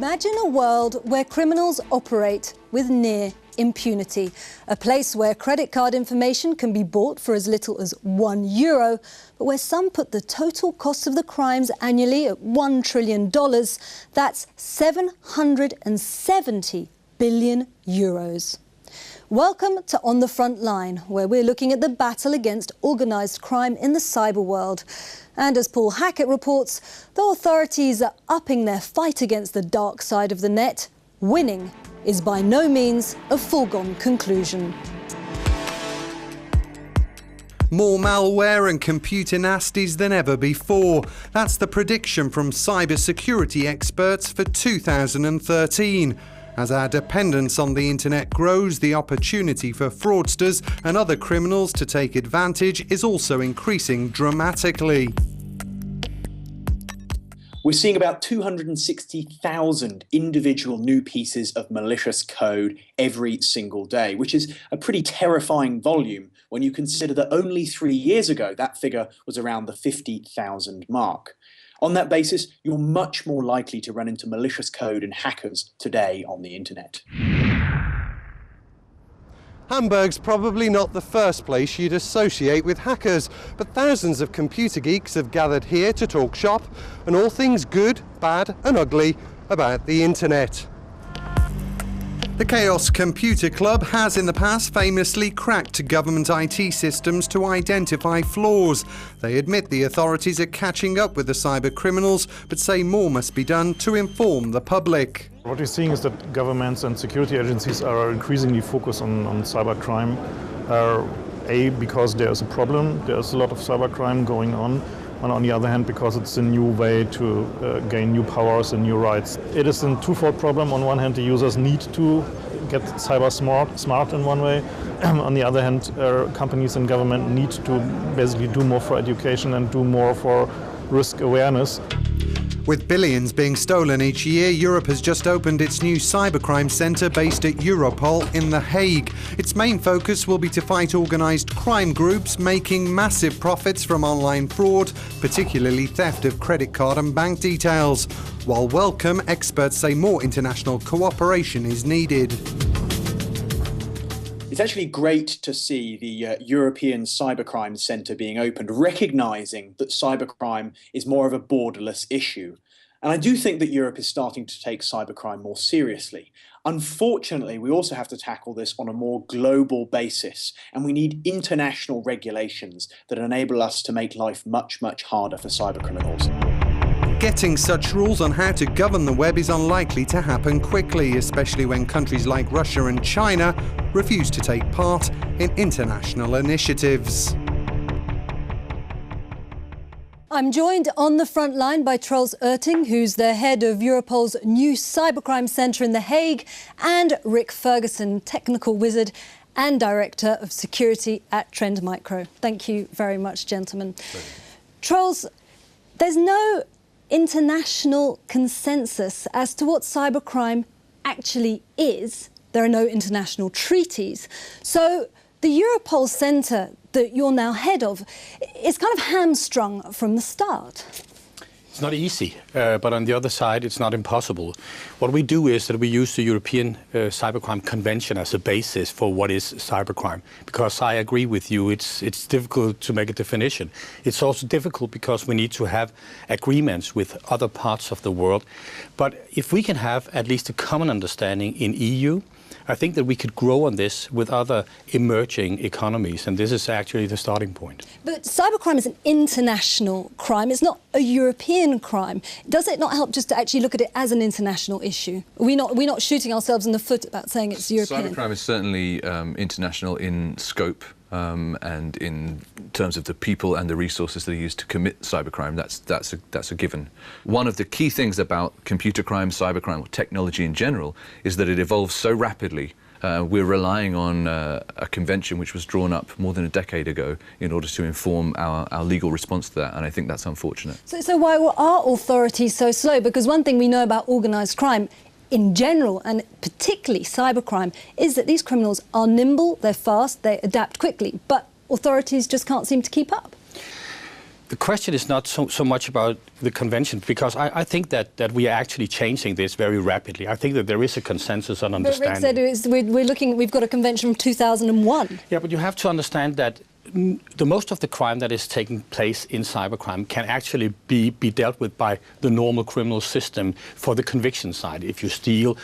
Imagine a world where criminals operate with near impunity. A place where credit card information can be bought for as little as €1, but where some put the total cost of the crimes annually at $1 trillion. That's 770 billion euros. Welcome to On the Front Line, where we're looking at the battle against organised crime in the cyber world. And as Paul Hackett reports, the authorities are upping their fight against the dark side of the net. Winning is by no means a foregone conclusion. More malware and computer nasties than ever before. That's the prediction from cybersecurity experts for 2013. As our dependence on the internet grows, the opportunity for fraudsters and other criminals to take advantage is also increasing dramatically. We're seeing about 260,000 individual new pieces of malicious code every single day, which is a pretty terrifying volume when you consider that only 3 years ago that figure was around the 50,000 mark. On that basis, you're much more likely to run into malicious code and hackers today on the internet. Hamburg's probably not the first place you'd associate with hackers, but thousands of computer geeks have gathered here to talk shop and all things good, bad and ugly about the internet. The Chaos Computer Club has in the past famously cracked government IT systems to identify flaws. They admit the authorities are catching up with the cyber criminals, but say more must be done to inform the public. What we're seeing is that governments and security agencies are increasingly focused on cybercrime. Because there's a problem, there's a lot of cybercrime going on. And on the other hand, because it's a new way to gain new powers and new rights. It is a twofold problem. On one hand, the users need to get cyber smart in one way. On the other hand, companies and government need to basically do more for education and do more for risk awareness. With billions being stolen each year, Europe has just opened its new cybercrime centre based at Europol in The Hague. Its main focus will be to fight organised crime groups making massive profits from online fraud, particularly theft of credit card and bank details. While welcome, experts say more international cooperation is needed. It's actually great to see the European Cybercrime Centre being opened, recognising that cybercrime is more of a borderless issue. And I do think that Europe is starting to take cybercrime more seriously. Unfortunately, we also have to tackle this on a more global basis, and we need international regulations that enable us to make life much, much harder for cybercriminals. Getting such rules on how to govern the web is unlikely to happen quickly, especially when countries like Russia and China refuse to take part in international initiatives. I'm joined on the front line by Troels Erting, who's the head of Europol's new cybercrime centre in The Hague, and Rick Ferguson, technical wizard and director of security at Trend Micro. Thank you very much, gentlemen. Troels, there's no international consensus as to what cybercrime actually is. There are no international treaties. So the Europol Centre that you're now head of is kind of hamstrung from the start. It's not easy, but on the other side, it's not impossible. What we do is that we use the European Cybercrime Convention as a basis for what is cybercrime. Because I agree with you, it's difficult to make a definition. It's also difficult because we need to have agreements with other parts of the world. But if we can have at least a common understanding in EU, I think that we could grow on this with other emerging economies, and this is actually the starting point. But cybercrime is an international crime. It's not a European crime. Does it not help just to actually look at it as an international issue? We're not shooting ourselves in the foot about saying it's European. Cybercrime is certainly international in scope. And in terms of the people and the resources that are used to commit cybercrime, that's a given. One of the key things about computer crime, cybercrime, or technology in general, is that it evolves so rapidly. We're relying on a convention which was drawn up more than a decade ago in order to inform our legal response to that, and I think that's unfortunate. So why are authorities so slow? Because one thing we know about organised crime in general, and particularly cybercrime, is that these criminals are nimble, they're fast, they adapt quickly, but authorities just can't seem to keep up. The question is not so much about the convention, because I think that we are actually changing this very rapidly. I think that there is a consensus on understanding. But Rick said we've got a convention from 2001. Yeah, but you have to understand that the most of the crime that is taking place in cybercrime can actually be dealt with by the normal criminal system for the conviction side. If you steal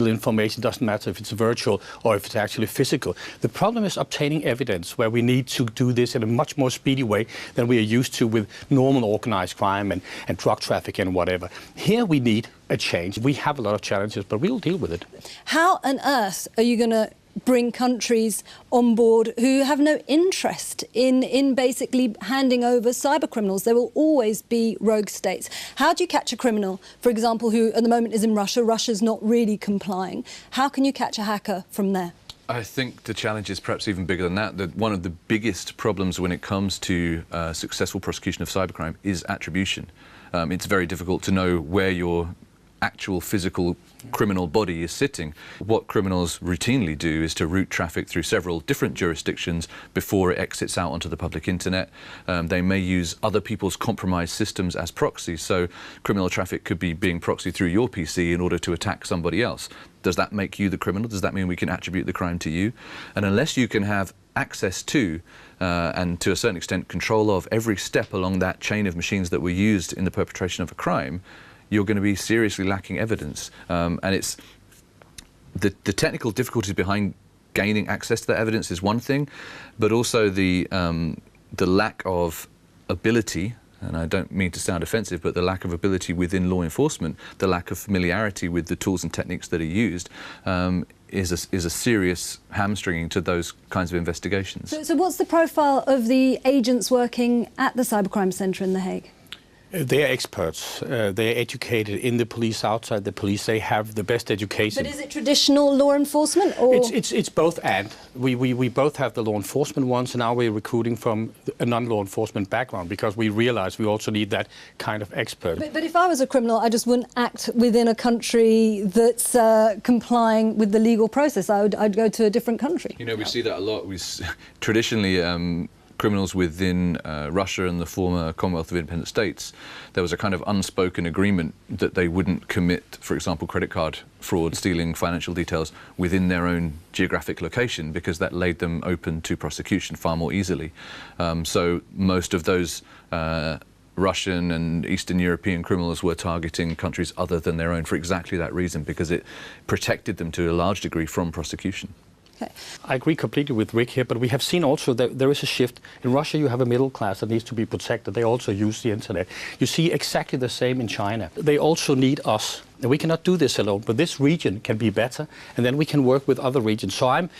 information, doesn't matter if it's virtual or if it's actually physical. The problem is obtaining evidence, where we need to do this in a much more speedy way than we are used to with normal organized crime and drug trafficking and whatever. Here we need a change. We have a lot of challenges, but we'll deal with it. How on earth are you going to bring countries on board who have no interest in basically handing over cyber criminals? There will always be rogue states. How do you catch a criminal, for example, who at the moment is in Russia? Russia's not really complying. How can you catch a hacker from there? I think the challenge is perhaps even bigger than that. That one of the biggest problems when it comes to successful prosecution of cybercrime is attribution. It's very difficult to know where your actual physical criminal body is sitting. What criminals routinely do is to route traffic through several different jurisdictions before it exits out onto the public internet. They may use other people's compromised systems as proxies, so criminal traffic could be being proxied through your PC in order to attack somebody else. Does that make you the criminal? Does that mean we can attribute the crime to you? And unless you can have access to and to a certain extent control of every step along that chain of machines that were used in the perpetration of a crime, you're going to be seriously lacking evidence. And it's the technical difficulties behind gaining access to that evidence is one thing, but also the lack of ability, and I don't mean to sound offensive, but the lack of ability within law enforcement, the lack of familiarity with the tools and techniques that are used, is a serious hamstringing to those kinds of investigations. So what's the profile of the agents working at the Cybercrime Centre in The Hague? They are experts. They are educated in the police, outside the police. They have the best education. But is it traditional law enforcement, or...? It's both and. We both have the law enforcement ones, and now we're recruiting from a non-law enforcement background, because we realize we also need that kind of expert. But if I was a criminal, I just wouldn't act within a country that's complying with the legal process. I'd go to a different country. You know, we see that a lot. Traditionally, criminals within Russia and the former Commonwealth of Independent States, there was a kind of unspoken agreement that they wouldn't commit, for example, credit card fraud, stealing financial details within their own geographic location, because that laid them open to prosecution far more easily. So most of those Russian and Eastern European criminals were targeting countries other than their own for exactly that reason, because it protected them to a large degree from prosecution. Okay. I agree completely with Rick here, but we have seen also that there is a shift. In Russia, you have a middle class that needs to be protected. They also use the internet. You see exactly the same in China. They also need us. And we cannot do this alone, but this region can be better, and then we can work with other regions. So I'm,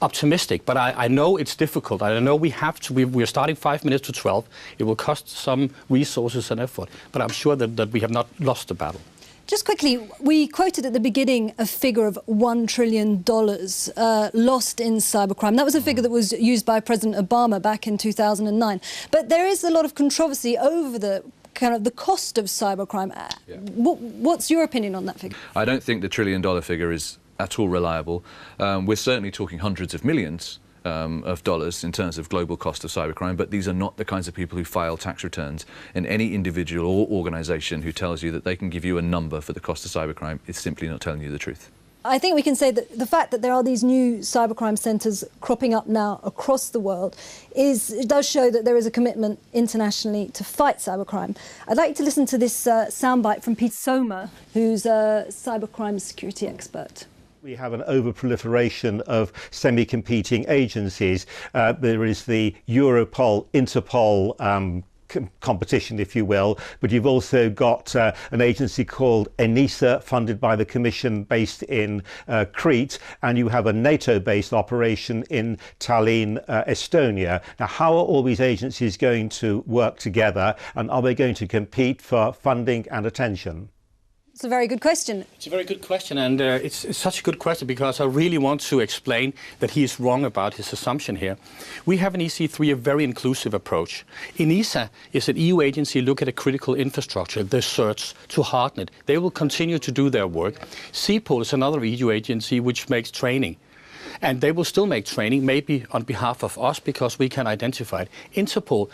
optimistic, but I know it's difficult. I know we have to. We're starting 5 minutes to 12. It will cost some resources and effort, but I'm sure that we have not lost the battle. Just quickly, we quoted at the beginning a figure of $1 trillion lost in cybercrime. That was a figure that was used by President Obama back in 2009. But there is a lot of controversy over the cost of cybercrime. Yeah. What's your opinion on that figure? I don't think the $1 trillion figure is at all reliable. We're certainly talking hundreds of millions of dollars in terms of global cost of cybercrime, but these are not the kinds of people who file tax returns. And any individual or organisation who tells you that they can give you a number for the cost of cybercrime is simply not telling you the truth. I think we can say that the fact that there are these new cybercrime centres cropping up now across the world it does show that there is a commitment internationally to fight cybercrime. I'd like to listen to this soundbite from Peter Sommer, who's a cybercrime security expert. We have an over-proliferation of semi-competing agencies. There is the Europol, Interpol competition, if you will, but you've also got an agency called ENISA, funded by the Commission, based in Crete, and you have a NATO-based operation in Tallinn, Estonia. Now, how are all these agencies going to work together, and are they going to compete for funding and attention? It's a very good question. It's a very good question, and it's such a good question because I really want to explain that he is wrong about his assumption here. We have in EC3 a very inclusive approach. ENISA is an EU agency looking at critical infrastructure, the certs, to harden it. They will continue to do their work. CEPOL is another EU agency which makes training. And they will still make training, maybe on behalf of us, because we can identify it. Interpol,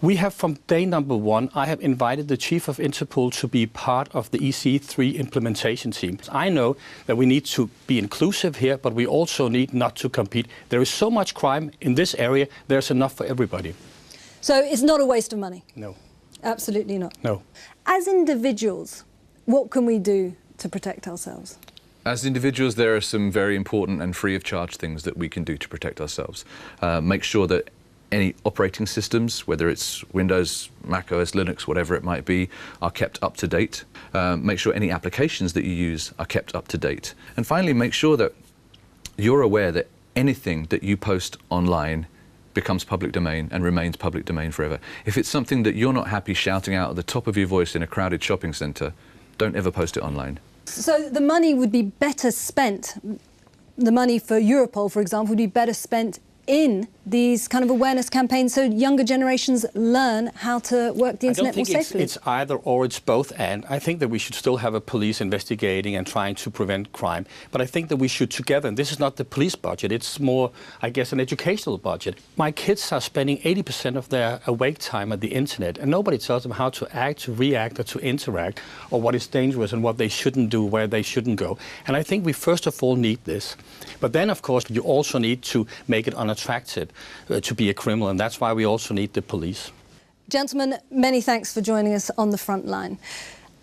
we have from day number one, I have invited the chief of Interpol to be part of the EC3 implementation team. I know that we need to be inclusive here, but we also need not to compete. There is so much crime in this area, there's enough for everybody. So it's not a waste of money? No. Absolutely not? No. As individuals, what can we do to protect ourselves? As individuals, there are some very important and free of charge things that we can do to protect ourselves. Make sure that any operating systems, whether it's Windows, Mac OS, Linux, whatever it might be, are kept up to date. Make sure any applications that you use are kept up to date. And finally, make sure that you're aware that anything that you post online becomes public domain and remains public domain forever. If it's something that you're not happy shouting out at the top of your voice in a crowded shopping centre, don't ever post it online. So the money would be better spent, the money for Europol, for example, would be better spent in these kind of awareness campaigns so younger generations learn how to work the internet more safely? I don't think it's either or, it's both and. I think that we should still have a police investigating and trying to prevent crime. But I think that we should together, and this is not the police budget, it's more, I guess, an educational budget. My kids are spending 80% of their awake time at the internet, and nobody tells them how to act, to react, or to interact, or what is dangerous and what they shouldn't do, where they shouldn't go. And I think we first of all need this. But then, of course, you also need to make it unattractive to be a criminal, and that's why we also need the police. Gentlemen, many thanks for joining us on the front line.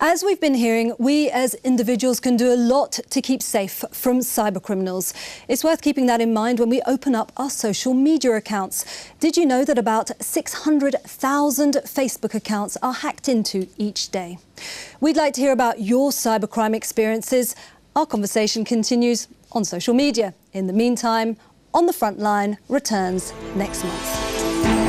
As we've been hearing, we as individuals can do a lot to keep safe from cybercriminals. It's worth keeping that in mind when we open up our social media accounts. Did you know that about 600,000 Facebook accounts are hacked into each day? We'd like to hear about your cybercrime experiences. Our conversation continues on social media. In the meantime, On the Front Line returns next month.